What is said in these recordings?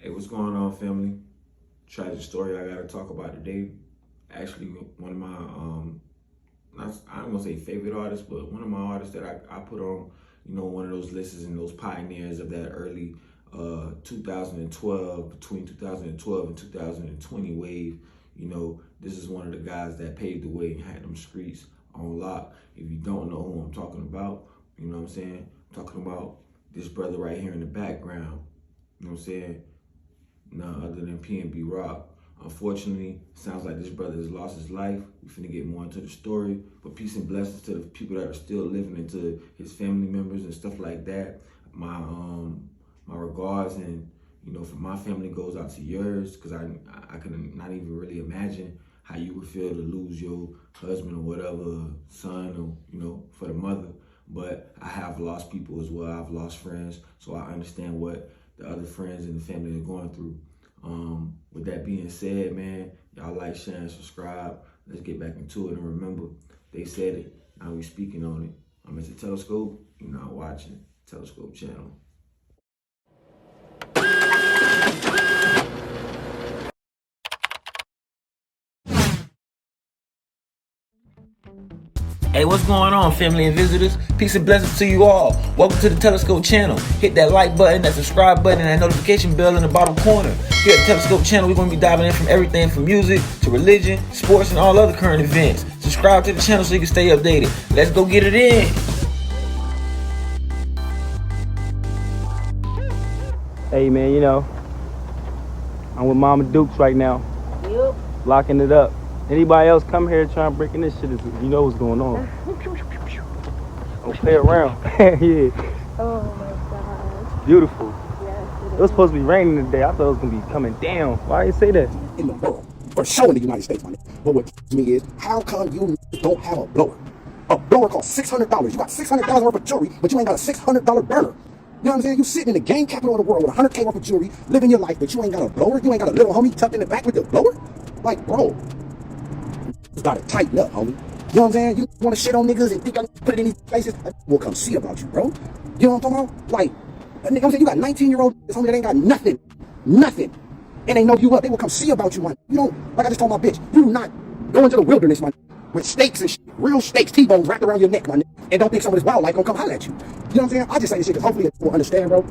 Hey, what's going on, family? Tragic story I gotta talk about today. Actually, one of my I don't want to say favorite artists, but one of my artists that I put on, one of those lists and those pioneers of that early 2012, between 2012 and 2020 wave. This is one of the guys that paved the way and had them streets on lock. If you don't know who I'm talking about, you know what I'm saying? I'm talking about this brother right here in the background. You know what I'm saying? None other than PNB Rock. Unfortunately, sounds like this brother has lost his life. We finna get more into the story, but peace and blessings to the people that are still living, and to his family members and stuff like that. My regards, and for my family goes out to yours, because I can not even really imagine how you would feel to lose your husband or whatever, son, or for the mother. But I have lost people as well. I've lost friends, so I understand what the other friends and the family are going through. With that being said, man, y'all like, share, and subscribe. Let's get back into it. And remember, they said it. Now we speaking on it. I'm at the Telescope. You're not watching Telescope channel. Hey, what's going on, family and visitors? Peace and blessings to you all. Welcome to the Telescope channel. Hit that like button, that subscribe button, and that notification bell in the bottom corner. Here at the Telescope channel, we're going to be diving in from everything from music to religion, sports, and all other current events. Subscribe to the channel so you can stay updated. Let's go get it in. Hey man, I'm with Mama Dukes right now. Yep. Locking it up. Anybody else come here trying to break in this shit, you know what's going on. Don't play around. Yeah. Oh my God. Beautiful. Yes, It was supposed to be raining today. I thought it was gonna be coming down. Why you say that? In the world, for sure in the United States, my nigga. But what me is, how come you don't have a blower? A blower costs $600. You got $600 worth of jewelry, but you ain't got a $600 burner. You know what I'm saying? You sitting in the game capital of the world with $100K worth of jewelry, living your life, but you ain't got a blower. You ain't got a little homie tucked in the back with the blower. Like, bro, you gotta tighten up, homie. You know what I'm saying? You want to shit on niggas and think I put it in these places? We'll come see about you, bro. You know what I'm talking about? Like, you know what I'm saying? You got 19-year-old homie that ain't got nothing, and they know you up. They will come see about you, man. You don't, like I just told my bitch, you do not go into the wilderness, man, with stakes and shit, real stakes, T-bones wrapped around your neck, man, and don't think some of this wildlife gonna come holler at you. You know what I'm saying? I just say this shit because hopefully people understand, bro,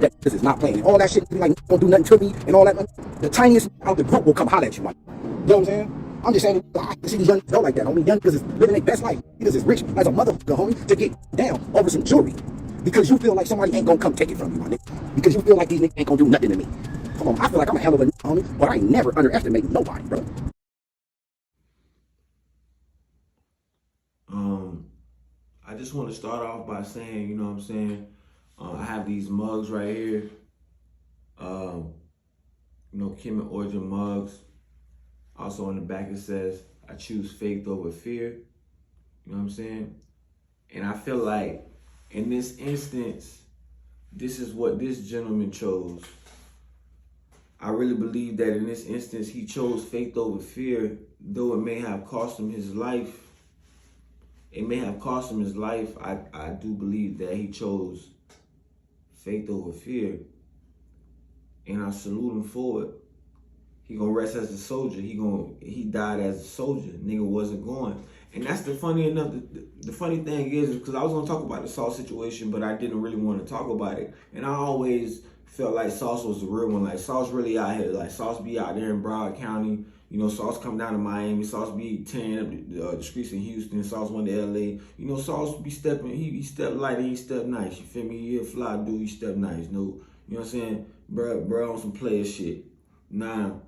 that this is not playing. All that shit, like, don't do nothing to me and all that, man. The tiniest out the group will come holler at you, man. You know what I'm saying? I'm just saying, I can see these young go like that, homie. Young niggas is living their best life. Niggas is rich as a motherfucker, homie, to get down over some jewelry. Because you feel like somebody ain't gonna come take it from you, my nigga. Because you feel like these niggas ain't gonna do nothing to me. Come on, I feel like I'm a hell of a nigga, homie, but I ain't never underestimated nobody, bro. I just want to start off by saying, you know what I'm saying? I have these mugs right here. Kim and Origin mugs. Also on the back it says, I choose faith over fear. You know what I'm saying? And I feel like in this instance, this is what this gentleman chose. I really believe that in this instance, he chose faith over fear, though it may have cost him his life. It may have cost him his life. I do believe that he chose faith over fear. And I salute him for it. He gonna rest as a soldier. He died as a soldier. Nigga wasn't going. And that's the funny enough. The funny thing is because I was gonna talk about the Sauce situation, but I didn't really want to talk about it. And I always felt like Sauce was the real one. Like Sauce really out here. Like Sauce be out there in Broward County. Sauce come down to Miami. Sauce be tearing up the streets in Houston. Sauce went to LA. Sauce be stepping. He step light and he step nice. You feel me? He a fly dude. He step nice. No, you know what I'm saying? Bro on some player shit. Now,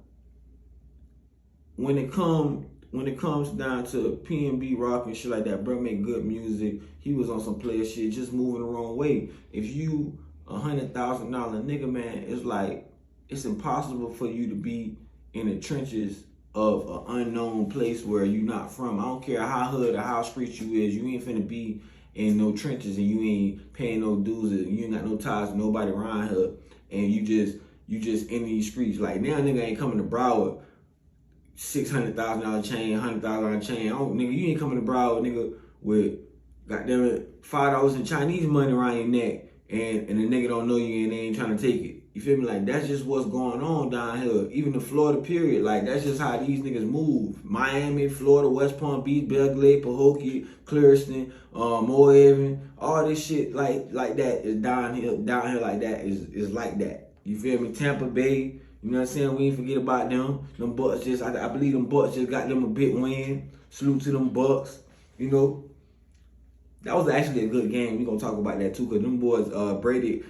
when it comes down to PNB Rock and shit like that, bro make good music. He was on some player shit, just moving the wrong way. If you $100,000 nigga, man, it's like it's impossible for you to be in the trenches of an unknown place where you not from. I don't care how hood or how street you is, you ain't finna be in no trenches and you ain't paying no dues and you ain't got no ties to nobody around here, and you just in these streets. Like now, nigga ain't coming to Broward. $600,000 chain, $100,000 chain. Nigga, you ain't coming to Broward, nigga, with goddamn it $5 in Chinese money around your neck and the nigga don't know you and they ain't trying to take it. You feel me? Like, that's just what's going on down here. Even the Florida period, like, that's just how these niggas move. Miami, Florida, West Palm Beach, Belgrade, Pahokee, Clearston, Moorhaven, all this shit like that is down here like that is like that. You feel me? Tampa Bay, you know what I'm saying? We ain't forget about them. Them Bucks just, I believe them Bucks just got them a big win. Salute to them Bucks, you know. That was actually a good game. We're gonna talk about that too, because them boys, Brady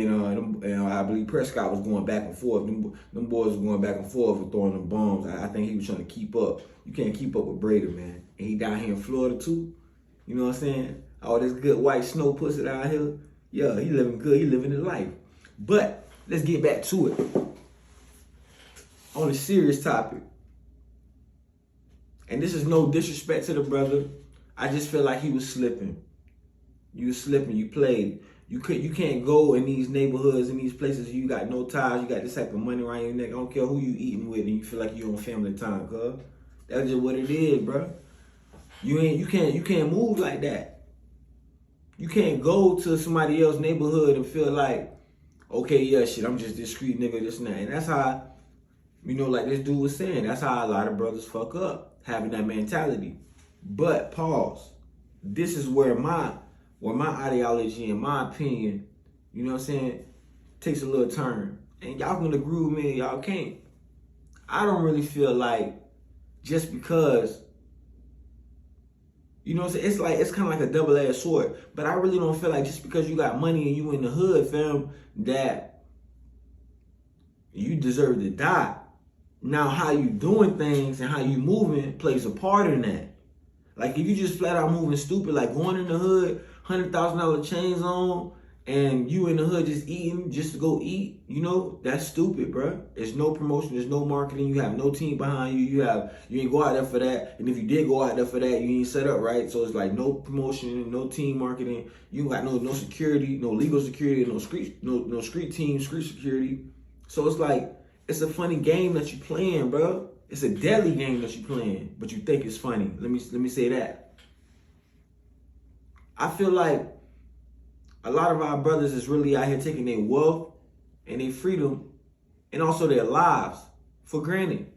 and I believe Prescott was going back and forth. Them boys was going back and forth with throwing them bombs. I think he was trying to keep up. You can't keep up with Brady, man. And he down here in Florida too. You know what I'm saying? All this good white snow pussy down here. Yeah, he living good. He living his life. But let's get back to it. On a serious topic. And this is no disrespect to the brother. I just feel like he was slipping. You was slipping. You played. You can't go in these neighborhoods, in these places. You got no ties. You got this type of money around your neck. I don't care who you eating with, and you feel like you on family time, cuz. That's just what it is, bro. You can't move like that. You can't go to somebody else's neighborhood and feel like, okay, yeah, shit, I'm just this street nigga, this and that. And that's how, you know, like this dude was saying, that's how a lot of brothers fuck up, having that mentality. But pause. This is where my ideology and my opinion, you know what I'm saying, takes a little turn. And y'all can agree with me, y'all can't. I don't really feel like just because, you know what I'm saying, it's kind of like a double-edged sword. But I really don't feel like just because you got money and you in the hood, fam, that you deserve to die. Now, how you doing things and how you moving plays a part in that. Like, if you just flat out moving stupid, like going in the hood, $100,000 chains on, and you in the hood just eating, just to go eat, you know, that's stupid, bro. There's no promotion, there's no marketing, you have no team behind you, you ain't go out there for that, and if you did go out there for that, you ain't set up right, so it's like no promotion, no team marketing, you got no security, no legal security, no street team, street security. So it's like, it's a funny game that you playing, bro. It's a deadly game that you playing, but you think it's funny. Let me say that. I feel like a lot of our brothers is really out here taking their wealth and their freedom and also their lives for granted.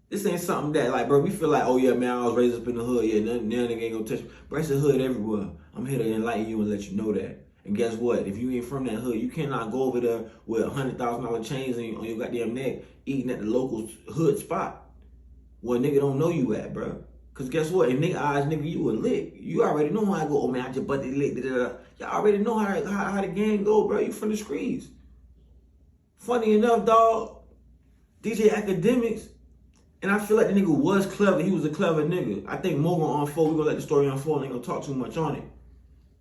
This ain't something that, like, bro, we feel like, oh yeah, man, I was raised up in the hood. Yeah, none nigga ain't gonna touch me. Bro, it's a hood everywhere. I'm here to enlighten you and let you know that. And guess what? If you ain't from that hood, you cannot go over there with $100,000 chains on your goddamn neck, eating at the local hood spot where nigga don't know you at, bro. Cause guess what? In nigga eyes, nigga, you a lick. You already know how I go. Oh man, I just butted lick. Y'all already know how the game go, bro. You from the streets. Funny enough, dog. DJ Academics, and I feel like the nigga was clever. He was a clever nigga. I think more gonna unfold. We gonna let the story unfold. Ain't gonna talk too much on it.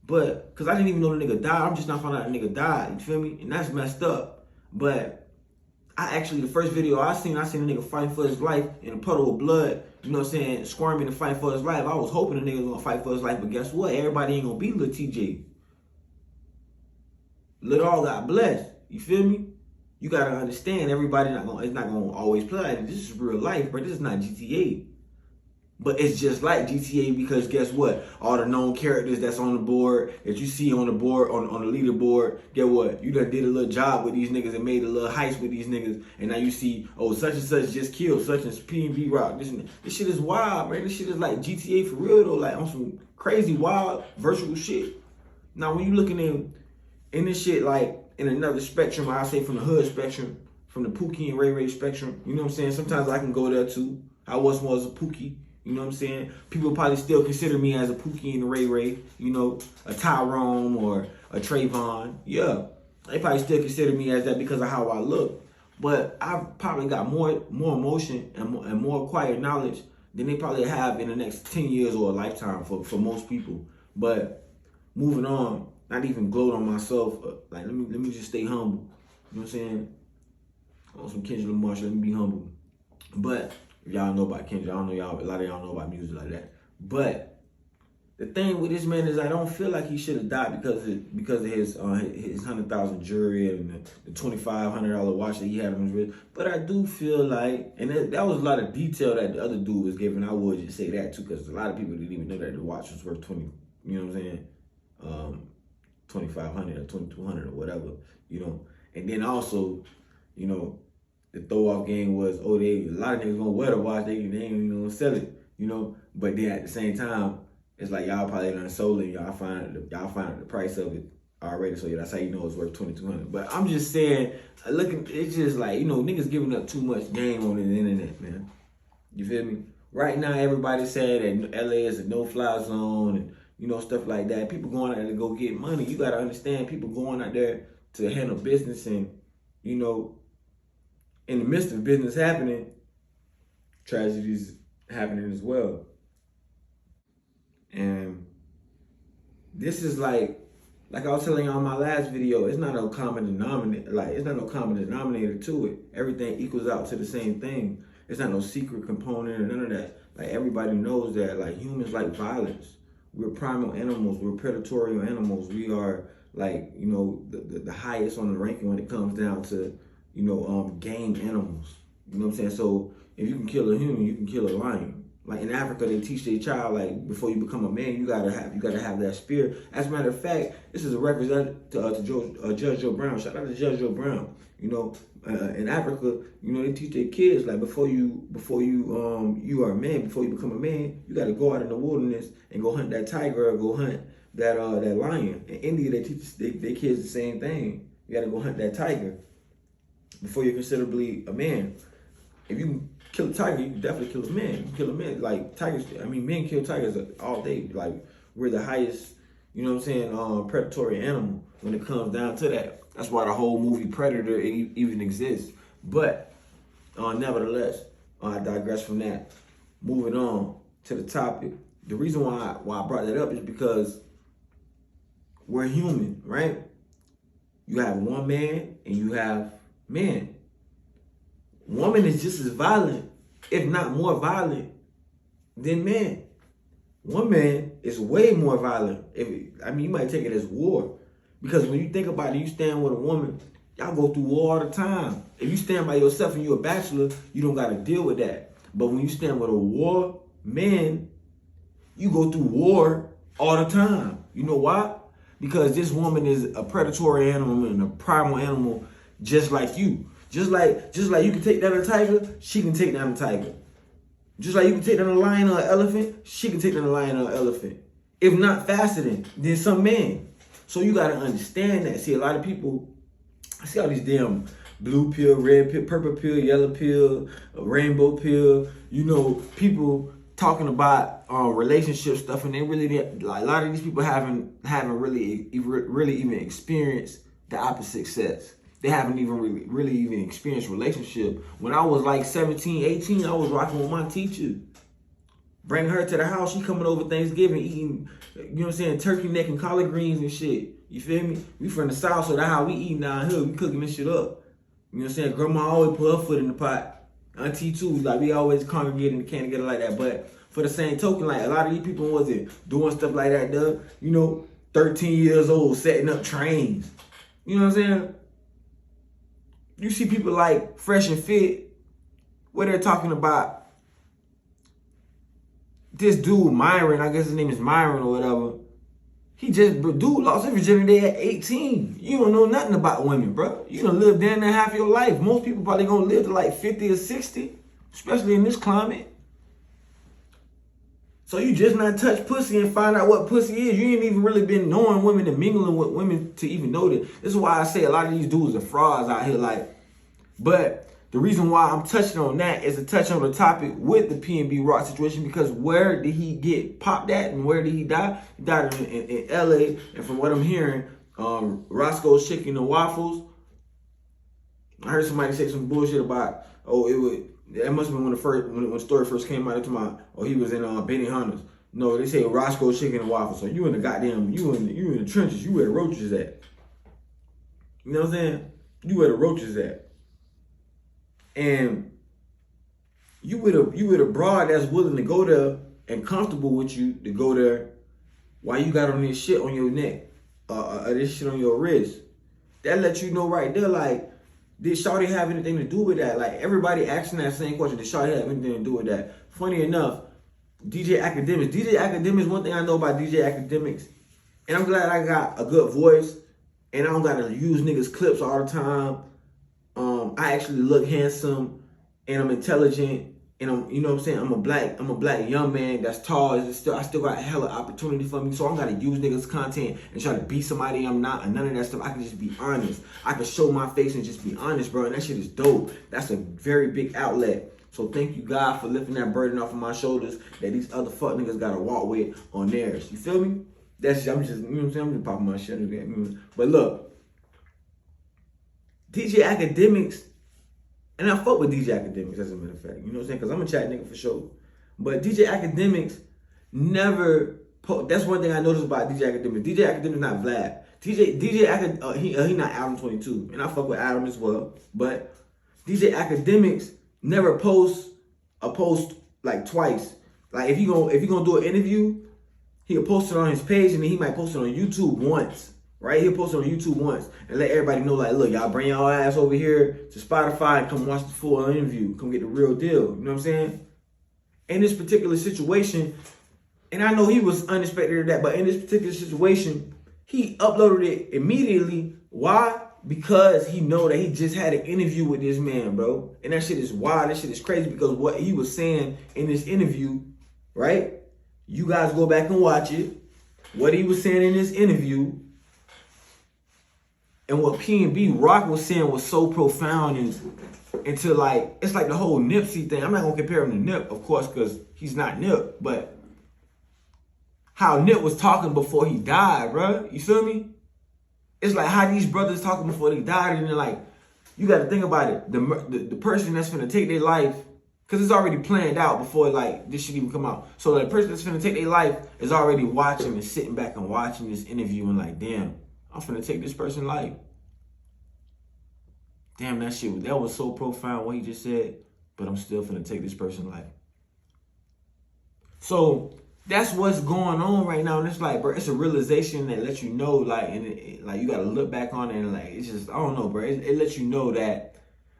But, because I didn't even know the nigga died. I'm just not finding out the nigga died. You feel me? And that's messed up. But, the first video I seen the nigga fighting for his life in a puddle of blood. You know what I'm saying? Squirming and fighting for his life. I was hoping the nigga was going to fight for his life. But guess what? Everybody ain't going to be Lil TJ. Lil all got blessed. You feel me? You got to understand, everybody it's not going to always play like this. This is real life, bro. This is not GTA. But it's just like GTA because guess what? All the known characters that's on the board, that you see on the board, on the leaderboard, get what? You done did a little job with these niggas and made a little heist with these niggas. And now you see, oh, such and such just killed such as P&B Rock. This shit is wild, man. This shit is like GTA for real though, like on some crazy, wild, virtual shit. Now when you looking in this shit like in another spectrum, I say from the hood spectrum, from the Pookie and Ray Ray spectrum, you know what I'm saying? Sometimes I can go there too. I once was a Pookie. You know what I'm saying? People probably still consider me as a Pookie and a Ray Ray, you know, a Tyrone or a Trayvon. Yeah, they probably still consider me as that because of how I look. But I've probably got more emotion and more acquired knowledge than they probably have in the next 10 years or a lifetime for most people. But moving on, not even gloat on myself. Like, let me just stay humble. You know what I'm saying? On some Kendrick Lamar, let me be humble. But if y'all know about Kendrick, I don't know y'all, a lot of y'all know about music like that. But the thing with this man is I don't feel like he should have died because of his 100,000 jewelry and the $2,500 watch that he had on his wrist. But I do feel like, and that was a lot of detail that the other dude was giving. I would just say that too, because a lot of people didn't even know that the watch was worth 20. You know what I'm saying? $2,500 or $2,200 or whatever, And then also, the throw off game was, a lot of niggas gonna wear the watch, they ain't even gonna sell it, But then at the same time, it's like y'all probably done sold it, y'all find out the price of it already, so that's how you know it's worth $2,200. But I'm just saying, it's just like, niggas giving up too much game on the internet, man. You feel me? Right now, everybody saying that LA is a no-fly zone and, stuff like that. People going out there to go get money. You got to understand, people going out there to handle business and, in the midst of business happening, tragedies happening as well. And this is like I was telling y'all in my last video, it's not no common denominator. It's not no common denominator to it. Everything equals out to the same thing. It's not no secret component or none of that. Everybody knows that, humans like violence. We're primal animals. We're predatory animals. We are the highest on the ranking when it comes down to, game animals. You know what I'm saying? So if you can kill a human, you can kill a lion. In Africa, they teach their child, before you become a man, you gotta have that spirit. As a matter of fact, this is a representative to Judge Joe Brown. Shout out to Judge Joe Brown. In Africa, they teach their kids before you are a man, before you become a man, you gotta go out in the wilderness and go hunt that tiger or go hunt that lion. In India, they teach their kids the same thing. You gotta go hunt that tiger before you're considerably a man. If you can kill a tiger, you can definitely kill a man. You can kill a man. Tigers, men kill tigers all day. We're the highest, predatory animal when it comes down to that. That's why the whole movie Predator even exists. But nevertheless, I digress from that. Moving on to the topic. The reason why I brought that up is because we're human, right? You have one man and you have men. Woman is just as violent, if not more violent, than man. One man is way more violent. You might take it as war. Because when you think about it, you stand with a woman, y'all go through war all the time. If you stand by yourself and you're a bachelor, you don't got to deal with that. But when you stand with a war man, you go through war all the time. You know why? Because this woman is a predatory animal and a primal animal just like you. Just like you can take down a tiger, she can take down a tiger. Just like you can take down a lion or an elephant, she can take down a lion or an elephant. If not faster than some men. So you gotta understand that. See, a lot of people, I see all these damn blue pill, red pill, purple pill, yellow pill, rainbow pill, people talking about relationship stuff, and they really, a lot of these people haven't really even experienced the opposite sex. They haven't even really even experienced relationship. When I was 17, 18, I was rocking with my teacher. Bring her to the house. She coming over Thanksgiving, eating, turkey neck and collard greens and shit. You feel me? We from the South, so that's how we eating down here. We cooking this shit up. Grandma always put her foot in the pot. Auntie too. We always congregate in the can together like that. But for the same token, a lot of these people wasn't doing stuff like that, though. 13 years old, setting up trains. You know what I'm saying? You see people Fresh and Fit, where they're talking about this dude, Myron, I guess his name is Myron or whatever. Dude lost his virginity at 18. You don't know nothing about women, bro. You done lived damn near half your life. Most people probably gonna live to 50 or 60, especially in this climate. So you just not touch pussy and find out what pussy is. You ain't even really been knowing women and mingling with women to even know that. This is why I say a lot of these dudes are frauds out here. But the reason why I'm touching on that is to touch on the topic with the P&B Rock situation, because where did he get popped at and where did he die? He died in LA, and from what I'm hearing, Roscoe's Chicken and Waffles. I heard somebody say some bullshit about, that must have been when the story first came out. He was in Benihana's. No, they say Roscoe's Chicken and Waffles. So you in the trenches. You where the roaches at. You know what I'm saying? You where the roaches at. And you with a broad that's willing to go there and comfortable with you to go there while you got on this shit on your neck, this shit on your wrist. That lets you know right there, did Shawty have anything to do with that? Everybody asking that same question, did Shawty have anything to do with that? Funny enough, DJ Academics, one thing I know about DJ Academics, And I'm glad I got a good voice, and I don't gotta use niggas clips all the time. I actually look handsome, and I'm intelligent, and I'm, you know what I'm saying, I'm a black young man that's tall. I still got a hella opportunity for me, so I don't gotta use niggas content and try to be somebody I'm not, and none of that stuff. I can just be honest. I can show my face and just be honest, bro, and that shit is dope. That's a very big outlet. So thank you, God, for lifting that burden off of my shoulders that these other fuck niggas gotta walk with on theirs. You feel me? I'm just, you know what I'm saying? I'm just popping my shit. But look, DJ Academics, and I fuck with DJ Academics as a matter of fact. You know what I'm saying? Because I'm a chat nigga for sure. But DJ Academics never, that's one thing I noticed about DJ Academics. DJ Academics not Vlad. He not Adam 22. And I fuck with Adam as well. But DJ Academics never posts a post like twice. Like if you gonna do an interview, he'll post it on his page, and then he might post it on YouTube once, right? He'll post it on YouTube once and let everybody know, like, look, y'all bring y'all ass over here to Spotify and come watch the full interview. Come get the real deal. You know what I'm saying? In this particular situation, and I know he was unexpected of that, but in this particular situation, he uploaded it immediately. Why? Because he know that he just had an interview with this man, bro. And that shit is wild. That shit is crazy because what he was saying in this interview, right? You guys go back and watch it. What he was saying in this interview and what P&B Rock was saying was so profound into like, it's like the whole Nipsey thing. I'm not gonna compare him to Nip, of course, because he's not Nip, but how Nip was talking before he died, bro. You feel me? It's like how these brothers talking before they died, and then like, you gotta think about it. The person that's gonna take their life, because it's already planned out before like this shit even come out. So the person that's finna take their life is already watching and sitting back and watching this interview and like, damn, I'm finna take this person's life. Damn, that was so profound what he just said, but I'm still finna take this person's life. So that's what's going on right now. And it's like, bro, it's a realization that lets you know, like, and like you gotta look back on it and like, it's just, I don't know, bro. It lets you know that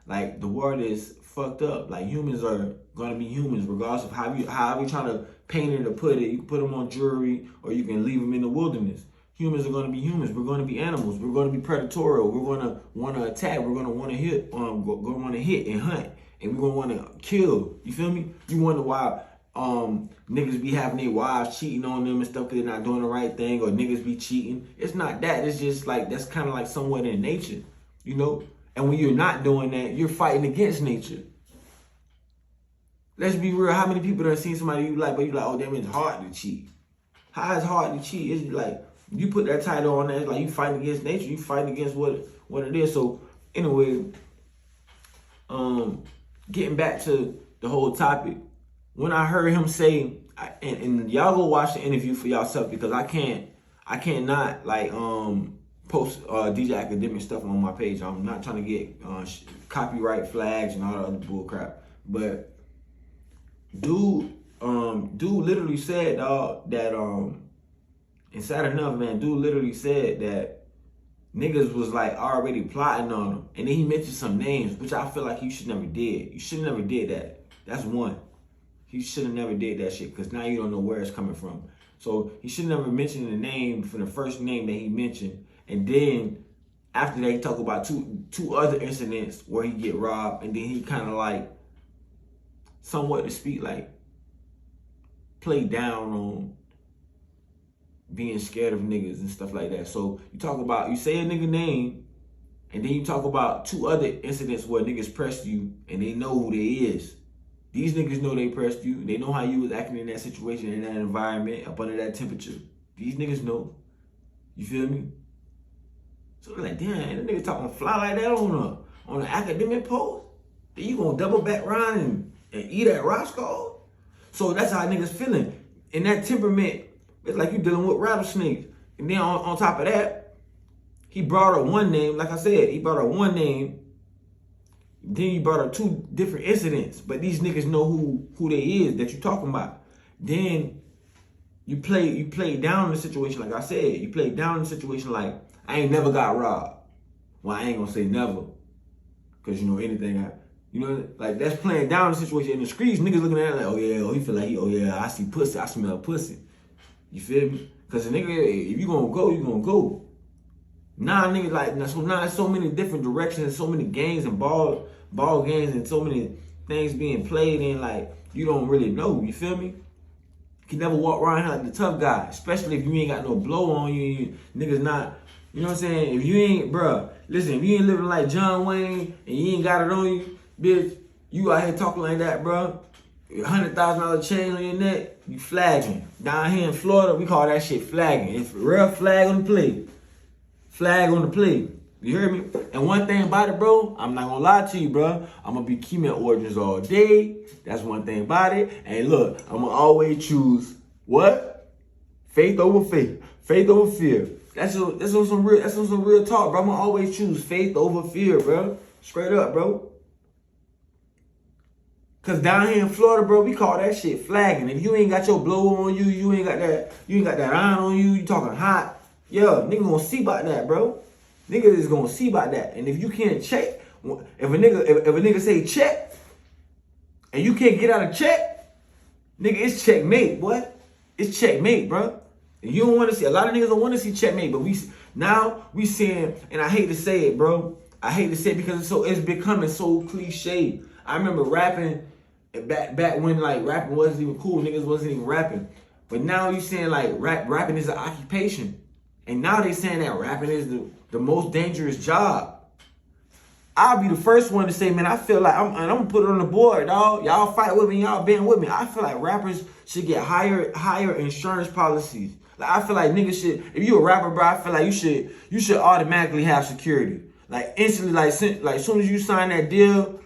like the world is fucked up. Like humans are gonna be humans, regardless of how you trying to paint it or put it. You can put them on jewelry, or you can leave them in the wilderness. Humans are gonna be humans. We're gonna be animals. We're gonna be predatorial. We're gonna want to attack. We're gonna want to hit. Gonna want to hit and hunt, and we're gonna want to kill. You feel me? You wonder why niggas be having their wives cheating on them and stuff because they're not doing the right thing, or niggas be cheating. It's not that. It's just like that's kind of like somewhat in nature, you know. And when you're not doing that, you're fighting against nature. Let's be real. How many people done seen somebody you like, but you like, oh damn, it's hard to cheat. How is hard to cheat? It's like you put that title on there, it's like you fighting against nature. You fighting against what it is. So anyway, getting back to the whole topic, when I heard him say, and y'all go watch the interview for yourself because I cannot like post DJ Academic stuff on my page. I'm not trying to get copyright flags and all the other bull crap. But dude literally said that and sad enough, man, dude literally said that niggas was like already plotting on him, and then he mentioned some names, which I feel like you should never did. You should never did that. That's one. He should have never did that shit because now you don't know where it's coming from. So he should never mention the name for the first name that he mentioned. And then after that, he talked about two other incidents where he get robbed. And then he kind of like, somewhat to speak, like play down on being scared of niggas and stuff like that. So you say a nigga name, and then you talk about two other incidents where niggas pressed you and they know who they is. These niggas know they pressed you. They know how you was acting in that situation, in that environment, up under that temperature. These niggas know. You feel me? So they're like, damn, that nigga talking fly like that on an academic post? Then you gonna double back around and eat at Roscoe? So that's how niggas feeling. In that temperament, it's like you dealing with rattlesnakes. And then on top of that, he brought up one name. Like I said, he brought up one name. Then you brought up two different incidents, but these niggas know who they is that you talking about. Then you play down the situation, like I said. You play down the situation like, I ain't never got robbed. Well, I ain't gonna say never, because you know anything. Like that's playing down the situation. In the streets, niggas looking at it like, oh yeah, he feel like oh yeah, I see pussy, I smell pussy. You feel me? Cause the nigga, if you gonna go, you gonna go. Now niggas like, so now it's so many different directions and so many games and ball games and so many things being played in, like, you don't really know, you feel me? You can never walk around here like the tough guy, especially if you ain't got no blow on you, niggas not, you know what I'm saying? If you ain't, bruh, listen, if you ain't living like John Wayne and you ain't got it on you, bitch, you out here talking like that, bruh. $100,000 chain on your neck, you flagging. Down here in Florida, we call that shit flagging. It's a real flag on the play. Flag on the play. You hear me? And one thing about it, bro, I'm not gonna lie to you, bro. I'm gonna be keeping origins all day. That's one thing about it. And look, I'm gonna always choose what? Faith over faith. Faith over fear. That's on some real talk, bro. I'm gonna always choose faith over fear, bro. Straight up, bro. Cause down here in Florida, bro, we call that shit flagging. If you ain't got your blow on you, you ain't got that iron on you, you talking hot, yeah, nigga gonna see about that, bro. Nigga is gonna see about that. And if you can't check, if a nigga say check, and you can't get out of check, nigga, it's checkmate, boy. It's checkmate, bro. And you don't want to see, a lot of niggas don't want to see checkmate, but we seeing, and I hate to say it, bro. I hate to say it because it's becoming so cliche. I remember rapping back when like rapping wasn't even cool, niggas wasn't even rapping. But now you saying like rapping is an occupation. And now they saying that rapping is the most dangerous job. I'll be the first one to say, man, I feel like I'm gonna put it on the board, dog. Y'all fight with me, y'all bend with me. I feel like rappers should get higher insurance policies. Like I feel like niggas should, if you a rapper, bro, I feel like you should automatically have security. Like instantly, like soon as you sign that deal,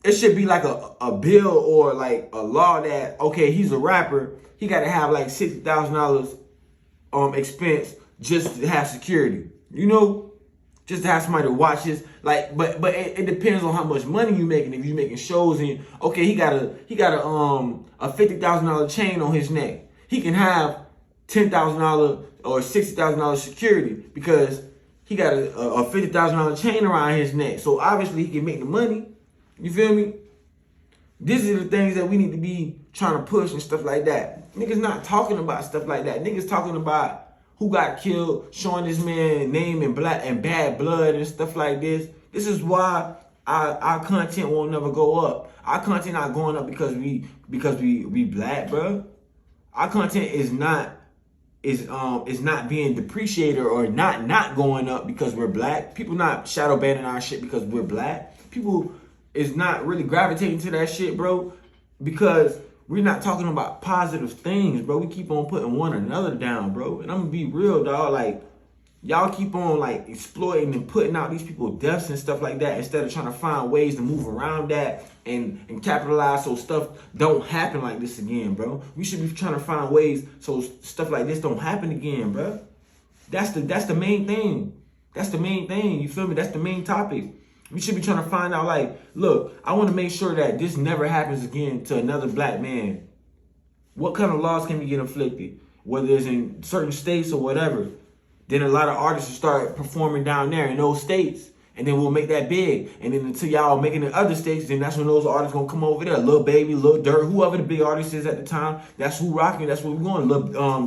it should be like a bill or like a law that, okay, he's a rapper, he gotta have like $60,000 expense just to have security. You know? Just to have somebody to watch this. Like, but it depends on how much money you making. If you making shows and okay, he got a $50,000 chain on his neck. He can have $10,000 or $60,000 security because he got a $50,000 chain around his neck. So obviously he can make the money. You feel me? These are the things that we need to be trying to push and stuff like that. Niggas not talking about stuff like that. Niggas talking about who got killed, showing this man name and bad blood and stuff like this. This is why our content won't never go up. Our content not going up because we black, bro. Our content is not being depreciated or not going up because we're black. People not shadow banning our shit because we're black. People is not really gravitating to that shit, bro, because we're not talking about positive things, bro. We keep on putting one another down, bro. And I'm gonna be real, dog. Like, y'all keep on like exploiting and putting out these people's deaths and stuff like that instead of trying to find ways to move around that and capitalize so stuff don't happen like this again, bro. We should be trying to find ways so stuff like this don't happen again, bro. That's the main thing. That's the main thing. You feel me? That's the main topic. We should be trying to find out, like, look, I want to make sure that this never happens again to another black man. What kind of laws can we get inflicted? Whether it's in certain states or whatever. Then a lot of artists will start performing down there in those states. And then we'll make that big. And then until y'all making it in other states, then that's when those artists gonna come over there. Lil Baby, Lil Durk, whoever the big artist is at the time, that's who rocking, that's where we going.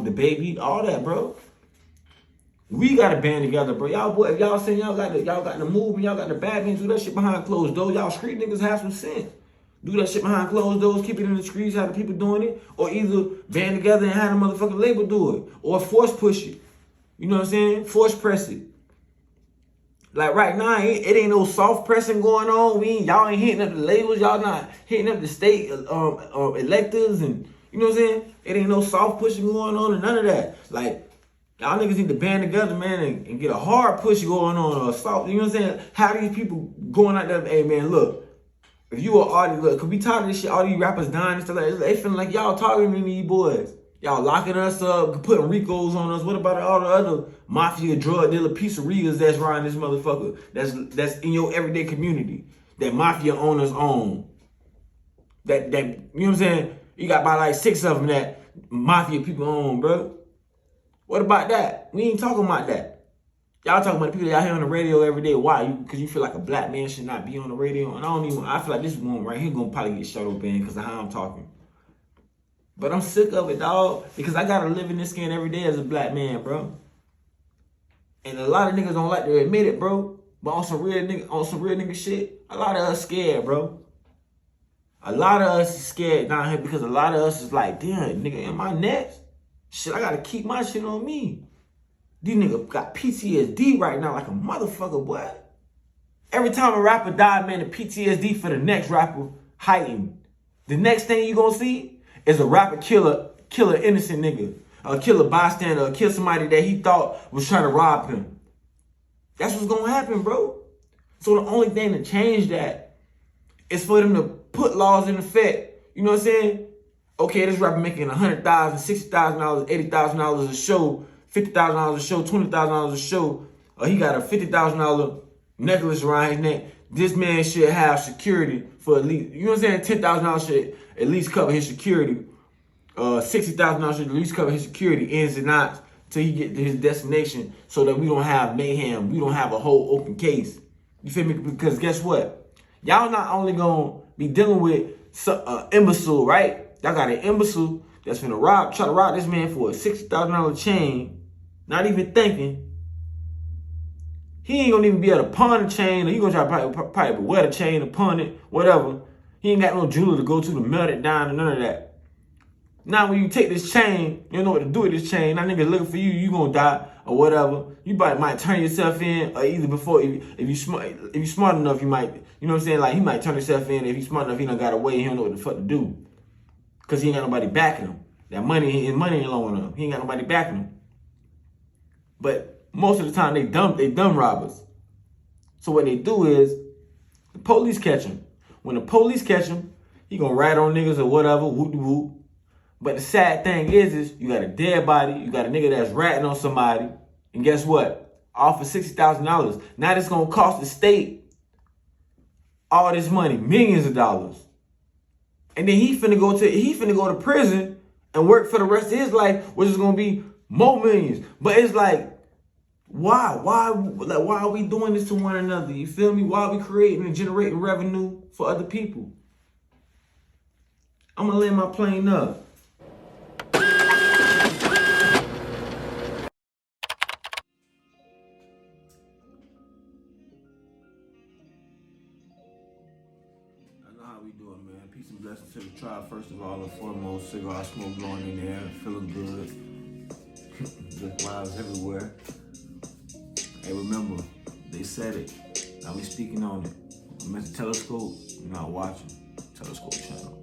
The Baby, all that, bro. We got to band together, bro. Y'all, boy, if y'all saying y'all got the move and y'all got the bad men, do that shit behind closed doors. Y'all street niggas have some sense. Do that shit behind closed doors, keep it in the streets, have the people doing it, or either band together and have the motherfucking label do it, or force push it. You know what I'm saying? Force press it. Like right now, it ain't no soft pressing going on. Y'all ain't hitting up the labels. Y'all not hitting up the state electors, and you know what I'm saying? It ain't no soft pushing going on and none of that. Like, y'all niggas need to band together, man, and get a hard push going on or soft. You know what I'm saying? How these people going out there? Hey, man, look. If you an artist, look, cause we tired of this shit. All these rappers dying and stuff like that. They feeling like y'all talking to these boys. Y'all locking us up, putting Ricos on us. What about all the other mafia, drug dealer, pizzerias that's riding this motherfucker? That's in your everyday community. That mafia owners own. That you know what I'm saying? You got about like 6 of them that mafia people own, bro. What about that? We ain't talking about that. Y'all talking about the people out here on the radio every day. Why? Because you feel like a black man should not be on the radio. And I feel like this one right here gonna probably get shut up in because of how I'm talking. But I'm sick of it, dog, because I gotta live in this skin every day as a black man, bro. And a lot of niggas don't like to admit it, bro. But on some real nigga shit, a lot of us scared, bro. A lot of us is scared down here because a lot of us is like, damn, nigga, am I next? Shit, I gotta keep my shit on me. These niggas got PTSD right now like a motherfucker, boy. Every time a rapper die, man, the PTSD for the next rapper heightened. The next thing you gonna see is a rapper kill an innocent nigga, or kill a bystander, or kill somebody that he thought was trying to rob him. That's what's gonna happen, bro. So the only thing to change that is for them to put laws in effect. You know what I'm saying? Okay, this rapper making $100,000, $60,000, $80,000 a show, $50,000 a show, $20,000 a show. Or he got a $50,000 necklace around his neck. This man should have security for at least, you know what I'm saying? $10,000 should at least cover his security. $60,000 should at least cover his security ins and outs till he get to his destination, so that we don't have mayhem. We don't have a whole open case. You feel me? Because guess what? Y'all not only gonna be dealing with imbecile, right? Y'all got an imbecile that's finna try to rob this man for a $60,000 chain, not even thinking. He ain't gonna even be able to pawn the chain, or he gonna try to probably wear the chain and pawn it, whatever. He ain't got no jeweler to go to melt it down and none of that. Now when you take this chain, you don't know what to do with this chain. That nigga looking for you, you gonna die or whatever. You might turn yourself in, or either before, if you smart enough, you might, you know what I'm saying? Like, he might turn himself in. If he's smart enough, he done got away. He don't know what the fuck to do, cause he ain't got nobody backing him. That money ain't low enough. He ain't got nobody backing him. But most of the time, they dumb robbers. So what they do is, the police catch him. When the police catch him, he gonna rat on niggas or whatever, whoop-de-whoop. But the sad thing is you got a dead body, you got a nigga that's ratting on somebody, and guess what? All for $60,000. Now it's gonna cost the state all this money, millions of dollars. And then he finna go to prison and work for the rest of his life, which is gonna be more millions. But it's like, why? Why are we doing this to one another? You feel me? Why are we creating and generating revenue for other people? I'm gonna land my plane up. How we doing, man? Peace and blessings to the tribe. First of all and foremost, cigar smoke blowing in there, feeling good. Just vibes everywhere. Hey, remember, they said it. Now we speaking on it. Mr. Telescope, you're not watching. Telescope channel.